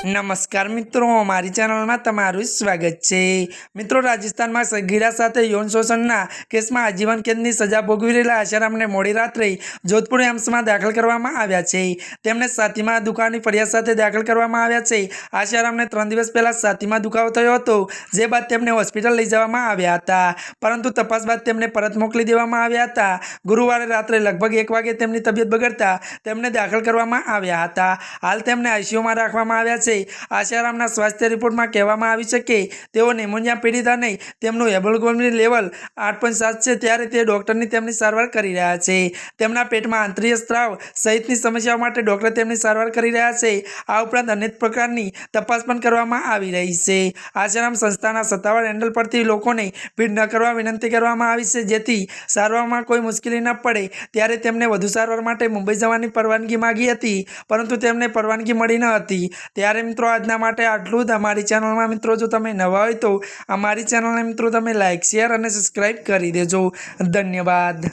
नमस्कार मित्रों, हमारी चैनल में तमारू स्वागत है। मित्रों, राजस्थान में सगीरा साथ यौन शोषण केस में आजीवन कैद की सजा भोगवी रहेला आशाराम ने मोड़ी रात्रे जोधपुर एम्स में दाखल करवामां आव्या छे। तेमने छातीमां दुखावानी फरियाद साथे दाखल करवामां आव्या छे। आशाराम ने 3 दिवस पहला छातीमां दुखावो थयो हतो, जे बाद तेमने होस्पिटल लई जवामां आव्या हता, परंतु तपास बाद तेमने परत मोकली देवामां आव्या हता। गुरुवारे रात्रे लगभग 1 वागे तेमनी तबियत बगड़ता तेमने दाखल करवामां आव्या हता। हाल तेमने आईसीयू में राखवामां आव्या छे। आशारामना स्वास्थ्य रिपोर्ट में कहेवामां आव्युं छे के तेओ न्यूमोनिया पीड़ित अने तेमनुं हीमोग्लोबिन लेवल 8.7 छे, त्यारे ते डॉक्टरनी तेमनी सारवार करी रह्या छे। तेमना पेटमां आंतरिय स्त्राव सहितनी समस्याओं माटे डॉक्टर तेमनी सारवार करी रह्या छे। आ उपरांत अनेक प्रकारनी तपास पण करवामां आवी रही छे। आशाराम संस्थाना सत्तावार हेन्डल परथी लोकोने भीड़ न करवा विनंती करवामां आवी छे, जेथी सारवारमां कोई मुश्केली न पड़े। त्यारे तेमने वधु सारवार माटे मुंबई जवानी परवानगी मांगी हती, परंतु तेमने परवानगी मળી न हती। त्यारे मित्रों आजना माटे आटલું જ। અમારી ચેનલમાં મિત્રો જો તમે નવા હોય તો અમારી ચેનલને મિત્રો તમે લાઇક, શેર અને સબસ્ક્રાઇબ કરી દેજો। ધન્યવાદ।